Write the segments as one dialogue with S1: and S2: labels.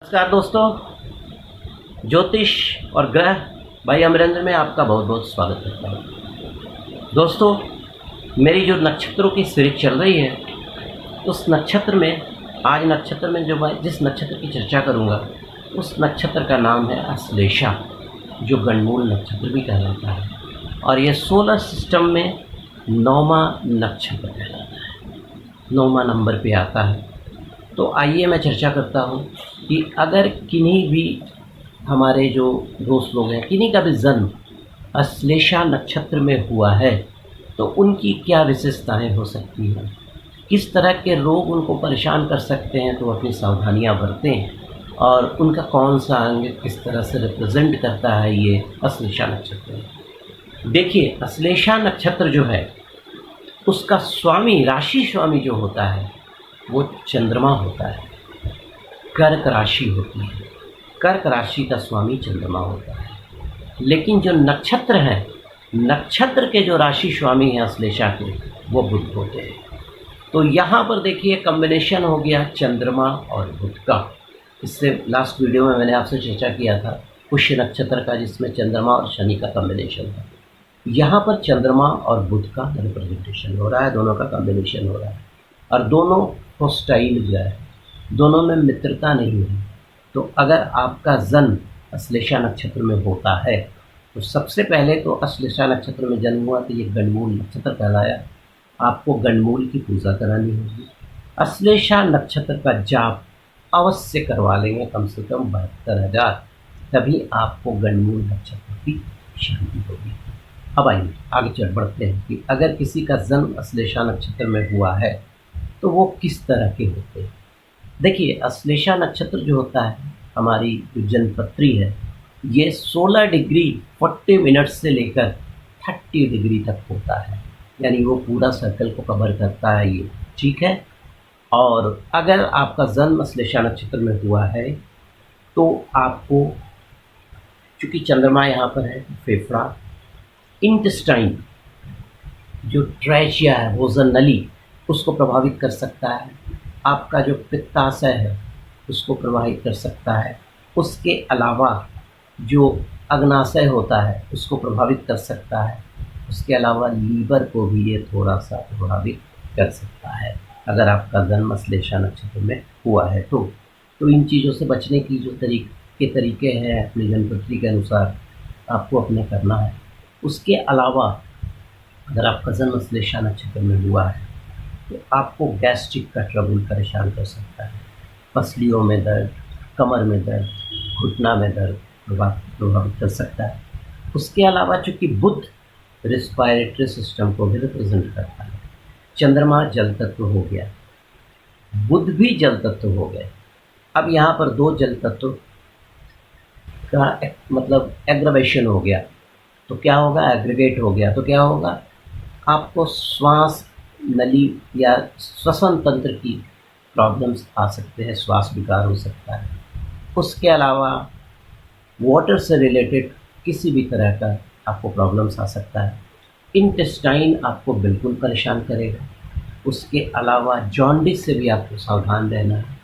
S1: नमस्कार दोस्तों, ज्योतिष और ग्रह भाई अमरेंद्र में आपका बहुत बहुत स्वागत करता हूँ। दोस्तों, मेरी जो नक्षत्रों की सीरीज चल रही है, उस नक्षत्र में आज नक्षत्र में जो मैं जिस नक्षत्र की चर्चा करूँगा, उस नक्षत्र का नाम है अश्लेषा, जो गणमूल नक्षत्र भी कहलाता है और ये सोलर सिस्टम में 9वां नक्षत्र कहलाता है, 9वां नंबर पे आता है। तो आइए मैं चर्चा करता हूँ कि अगर किन्हीं भी हमारे जो दोस्त लोग हैं, किन्हीं का भी जन्म अश्लेषा नक्षत्र में हुआ है, तो उनकी क्या विशेषताएं हो सकती हैं, किस तरह के रोग उनको परेशान कर सकते हैं, तो अपनी सावधानियां बरतें। और उनका कौन सा अंग किस तरह से रिप्रेजेंट करता है ये अश्लेषा नक्षत्र। देखिए, अश्लेषा नक्षत्र जो है उसका स्वामी, राशि स्वामी जो होता है वो चंद्रमा होता है, कर्क राशि होती है, कर्क राशि का स्वामी चंद्रमा होता है। लेकिन जो नक्षत्र हैं, नक्षत्र के जो राशि स्वामी हैं अश्लेषा के, वो बुध होते हैं। तो यहाँ पर देखिए कॉम्बिनेशन हो गया चंद्रमा और बुध का। इससे लास्ट वीडियो में मैंने आपसे चर्चा किया था पुष्य नक्षत्र का, जिसमें चंद्रमा और शनि का कॉम्बिनेशन था। यहाँ पर चंद्रमा और बुध का रिप्रेजेंटेशन हो रहा है, दोनों का कॉम्बिनेशन हो रहा है और दोनों होस्टाइल ग्रह है, दोनों में मित्रता नहीं है। तो अगर आपका जन्म अश्लेषा नक्षत्र में होता है, तो सबसे पहले तो अश्लेषा नक्षत्र में जन्म हुआ तो ये गणमूल नक्षत्र कहलाया। आपको गणमूल की पूजा करानी होगी। अश्लेषा नक्षत्र का जाप अवश्य करवा लेंगे, कम से कम 72,000, तभी आपको गणमूल नक्षत्र की शांति होगी। अब आइए आगे चल बढ़ते हैं कि अगर किसी का जन्म अश्लेषा नक्षत्र में हुआ है तो वो किस तरह के होते हैं। देखिए, अश्लेषा नक्षत्र जो होता है, हमारी जो जन्मपत्री है, ये 16 डिग्री 40 मिनट से लेकर 30 डिग्री तक होता है, यानी वो पूरा सर्कल को कवर करता है ये, ठीक है। और अगर आपका जन्म अश्लेषा नक्षत्र में हुआ है तो आपको, चूँकि चंद्रमा यहाँ पर है, फेफड़ा, इंटेस्टाइन, जो ट्रैचिया है, भोजन नली, उसको प्रभावित कर सकता है। आपका जो पित्ताशय है उसको प्रभावित कर सकता है। उसके अलावा जो अग्नाशय होता है उसको प्रभावित कर सकता है। उसके अलावा लीवर को भी ये थोड़ा सा प्रभावित कर सकता है अगर आपका जन्म अश्लेषा नक्षत्र में हुआ है तो इन चीज़ों से बचने की जो तरीके हैं अपनी जन्मपत्री के अनुसार आपको अपने करना है। उसके अलावा अगर आपका जन्म अश्लेषा नक्षत्र में हुआ है तो आपको गैस्ट्रिक का ट्रबल परेशान कर सकता है, पसलियों में दर्द, कमर में दर्द, घुटना में दर्द प्रभावित कर सकता है। उसके अलावा चूँकि बुध रिस्पायरेटरी सिस्टम को भी रिप्रेजेंट करता है, चंद्रमा जल तत्व हो गया, बुध भी जल तत्व हो गए। अब यहाँ पर दो जल तत्व का मतलब एग्रवेशन हो गया, तो क्या होगा, एग्रीगेट हो गया, तो क्या होगा, आपको श्वास नली या श्वसन तंत्र की प्रॉब्लम्स आ सकते हैं, श्वास विकार हो सकता है। उसके अलावा वाटर से रिलेटेड किसी भी तरह का आपको प्रॉब्लम्स आ सकता है। इंटेस्टाइन आपको बिल्कुल परेशान करेगा। उसके अलावा जॉन्डिस से भी आपको सावधान रहना है।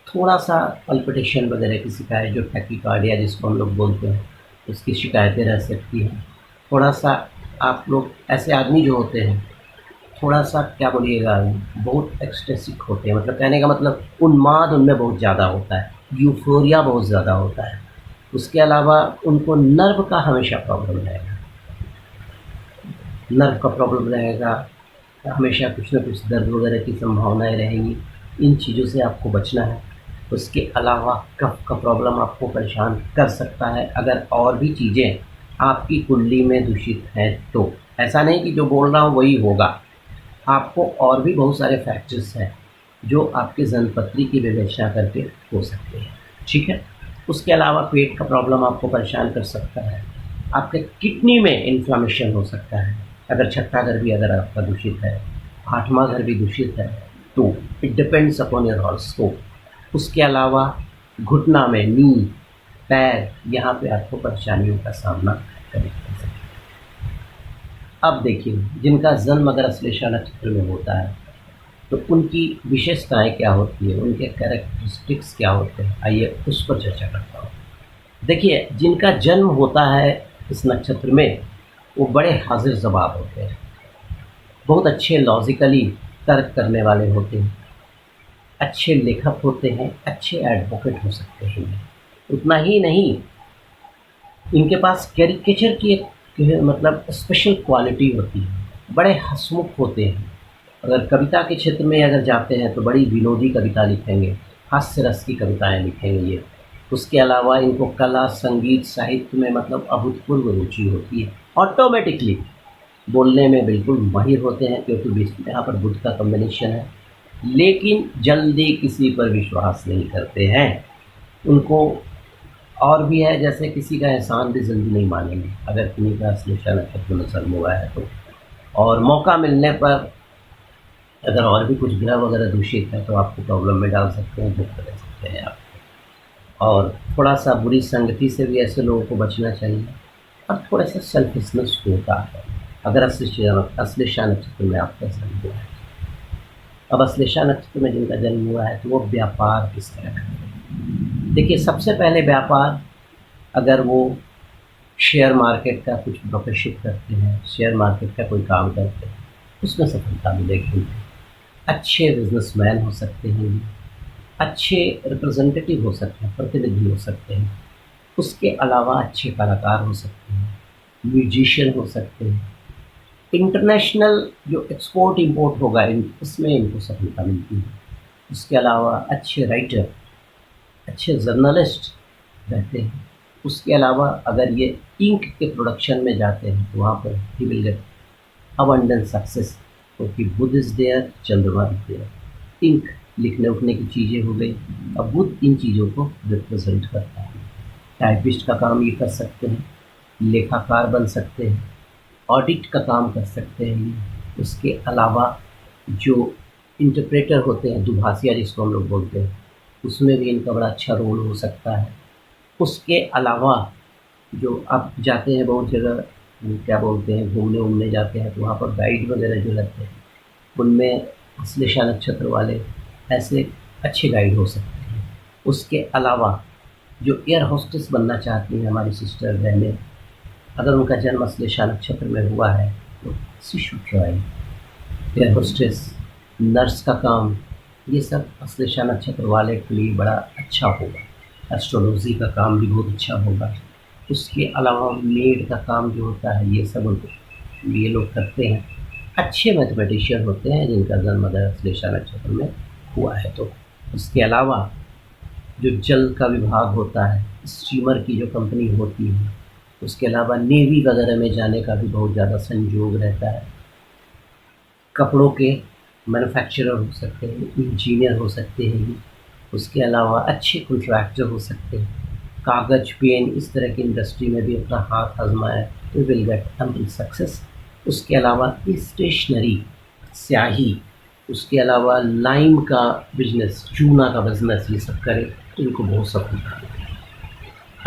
S1: थोड़ा सा पल्पिटेशन वगैरह की शिकायत, जो टैकीकार्डिया जिसको हम लोग बोलते हैं, उसकी शिकायतें रह सकती हैं। थोड़ा सा आप लोग ऐसे आदमी जो होते हैं, थोड़ा सा क्या बोलिएगा, बहुत एक्सटेसिक होते हैं, मतलब कहने का मतलब उन्माद उनमें बहुत ज़्यादा होता है, यूफोरिया बहुत ज़्यादा होता है। उसके अलावा उनको नर्व का हमेशा प्रॉब्लम रहेगा, नर्व का प्रॉब्लम रहेगा, हमेशा कुछ ना कुछ दर्द वगैरह की संभावनाएं रहेंगी। इन चीज़ों से आपको बचना है। उसके अलावा कफ का प्रॉब्लम आपको परेशान कर सकता है अगर और भी चीज़ें आपकी कुंडली में दूषित हैं तो। ऐसा नहीं कि जो बोल रहा हूँ वही होगा, आपको और भी बहुत सारे फैक्टर्स हैं जो आपके जन्मपत्री की विवेचना करके हो सकते हैं, ठीक है। उसके अलावा पेट का प्रॉब्लम आपको परेशान कर सकता है। आपके किडनी में इन्फ्लामेशन हो सकता है अगर छठा घर भी अगर आपका दूषित है, 8वां घर भी दूषित है, तो it depends upon your horoscope. उसके अलावा घुटना में, नी, पैर, यहाँ पे आपको परेशानियों का सामना करना पड़ सकता है। अब देखिए, जिनका जन्म अगर अश्लेषा नक्षत्र में होता है तो उनकी विशेषताएं क्या होती है, उनके कैरेक्टरिस्टिक्स क्या होते हैं, आइए उस पर चर्चा करता हूँ। देखिए, जिनका जन्म होता है इस नक्षत्र में, वो बड़े हाजिर जवाब होते हैं, बहुत अच्छे लॉजिकली तर्क करने वाले होते हैं, अच्छे लेखक होते हैं, अच्छे एडवोकेट हो सकते हैं। उतना ही नहीं, इनके पास कैरिकेचर की एक मतलब स्पेशल क्वालिटी होती है, बड़े हंसमुख होते हैं। अगर कविता के क्षेत्र में अगर जाते हैं तो बड़ी विनोदी कविता लिखेंगे, हास्य रस की कविताएं लिखेंगे ये। उसके अलावा इनको कला, संगीत, साहित्य में मतलब अभूतपूर्व रुचि होती है। ऑटोमेटिकली बोलने में बिल्कुल माहिर होते हैं, क्योंकि यहाँ पर बुद्ध का कॉम्बिनेशन है। लेकिन जल्दी किसी पर विश्वास नहीं करते हैं। उनको और भी है, जैसे किसी का एहसान भी जल्दी नहीं मानेंगे अगर किन्हीं का अश्लेषा नक्षत्र में जन्म हुआ है तो। और मौका मिलने पर अगर और भी कुछ ग्रह वगैरह दूषित है तो आपको प्रॉब्लम में डाल सकते हैं, दुख कर सकते हैं आप। और थोड़ा सा बुरी संगति से भी ऐसे लोगों को बचना चाहिए। और थोड़ा सा सेल्फिशनेस होता है अगर अश्लेषा नक्षत्र में आपका जन्म हुआ है। अब अश्लेषा नक्षत्र में जिनका जन्म हुआ है तो वो व्यापार किस तरह करते हैं। देखिए, सबसे पहले व्यापार, अगर वो शेयर मार्केट का कुछ प्रोफेशन करते हैं, शेयर मार्केट का कोई काम करते हैं, उसमें सफलता मिलेगी। अच्छे बिजनेसमैन हो सकते हैं, अच्छे रिप्रेजेंटेटिव हो सकते हैं, प्रतिनिधि हो सकते हैं। उसके अलावा अच्छे कलाकार हो सकते हैं, म्यूजिशियन हो सकते हैं। इंटरनेशनल जो एक्सपोर्ट इंपोर्ट होगा इसमें इनको सफलता मिलती है। उसके अलावा अच्छे राइटर, अच्छे जर्नलिस्ट रहते हैं। उसके अलावा अगर ये इंक के प्रोडक्शन में जाते हैं तो वहाँ पर he will get abundant success, क्योंकि बुध इज देयर, चंद्रमा इज देयर। इंक लिखने उठने की चीज़ें हो गई। अब बुध इन चीज़ों को रिप्रेजेंट करता है। टाइपिस्ट का काम ये कर सकते हैं, लेखाकार बन सकते हैं, ऑडिट का काम कर सकते हैं। उसके अलावा जो इंटरप्रेटर होते हैं, दुभाषिया जिसको हम लोग बोलते हैं, उसमें भी इनका बड़ा अच्छा रोल हो सकता है। उसके अलावा जो आप जाते हैं बहुत जगह, क्या बोलते हैं, घूमने उमने जाते हैं तो वहाँ पर गाइड वगैरह जो लगते हैं, उनमें अश्लेषा नक्षत्र वाले ऐसे अच्छे गाइड हो सकते हैं। उसके अलावा जो एयर होस्टेस बनना चाहती हैं हमारी सिस्टर बहनें, अगर उनका जन्म अश्लेषा नक्षत्र में हुआ है तो शिशु ट्राई, एयर होस्टेस, नर्स का काम, ये सब अश्लेषा नक्षत्र वाले के लिए बड़ा अच्छा होगा। एस्ट्रोलॉजी का काम भी बहुत अच्छा होगा। उसके अलावा मेड का काम जो होता है, ये सब उनको ये लोग करते हैं। अच्छे मैथमेटिशियन होते हैं जिनका जन्म अगर अश्लेषा नक्षत्र में हुआ है तो। उसके अलावा जो जल का विभाग होता है, स्टीमर की जो कंपनी होती है, उसके अलावा नेवी वगैरह में जाने का भी बहुत ज़्यादा संयोग रहता है। कपड़ों के मैन्युफैक्चरर हो सकते हैं, इंजीनियर हो सकते हैं। उसके अलावा अच्छे कॉन्ट्रैक्टर हो सकते हैं। कागज़, पेन, इस तरह की इंडस्ट्री में भी अपना हाथ आजमाए तो विल गेट अम्पल सक्सेस। उसके अलावा स्टेशनरी, स्याही, उसके अलावा लाइम का बिजनेस, चूना का बिजनेस, ये सब करे तो इनको बहुत सफलता है।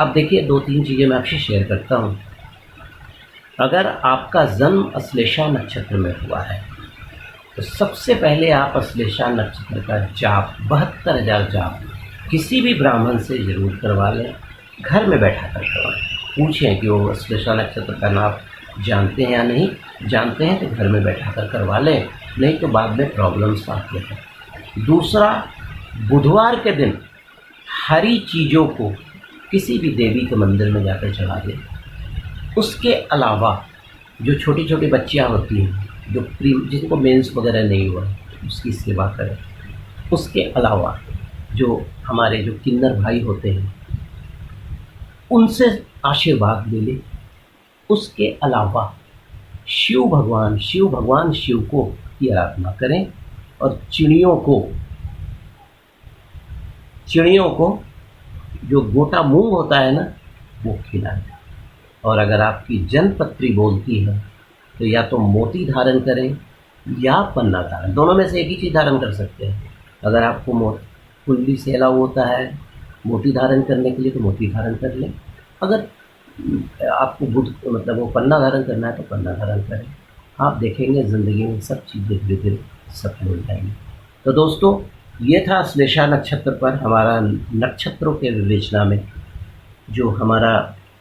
S1: अब देखिए, 2-3 चीज़ें मैं आपसे शेयर करता हूँ। अगर आपका जन्म अश्लेषा नक्षत्र में हुआ है तो सबसे पहले आप अश्लेषा नक्षत्र का जाप, 72,000 जाप किसी भी ब्राह्मण से ज़रूर करवा लें, घर में बैठा कर करवाएं। पूछें कि वो अश्लेषा नक्षत्र का नाम जानते हैं या नहीं। जानते हैं तो घर में बैठा कर करवा लें, नहीं तो बाद में प्रॉब्लम्स आती हैं। दूसरा, बुधवार के दिन हरी चीज़ों को किसी भी देवी के मंदिर में जाकर चढ़ा दें। उसके अलावा जो छोटी छोटी बच्चियाँ होती हैं, जो जिनको मेंस वगैरह नहीं हुआ, उसकी सेवा करें। उसके अलावा जो हमारे जो किन्नर भाई होते हैं, उनसे आशीर्वाद ले लें। उसके अलावा शिव भगवान शिव को की आराधना करें और चिड़ियों को जो गोटा मूंग होता है ना, वो खिलाएं। और अगर आपकी जन्मपत्री बोलती है तो या तो मोती धारण करें या पन्ना धारण, दोनों में से एक ही चीज़ धारण कर सकते हैं। अगर आपको कुंडली से अलाउ होता है मोती धारण करने के लिए तो मोती धारण कर लें। अगर आपको बुध मतलब वो पन्ना धारण करना है तो पन्ना धारण करें। आप देखेंगे ज़िंदगी में सब चीज़ें धीरे धीरे सफल हो जाएंगी। तो दोस्तों, ये था श्लेषा नक्षत्र पर हमारा नक्षत्रों के विवेचना में जो हमारा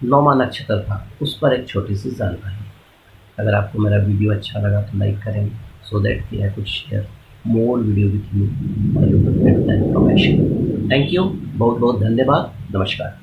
S1: 9वां नक्षत्र था, उस पर एक छोटी सी जानकारी। अगर आपको मेरा वीडियो अच्छा लगा तो लाइक करें, सो दैट कि I could share more video with you information. Thank you, बहुत बहुत धन्यवाद, नमस्कार।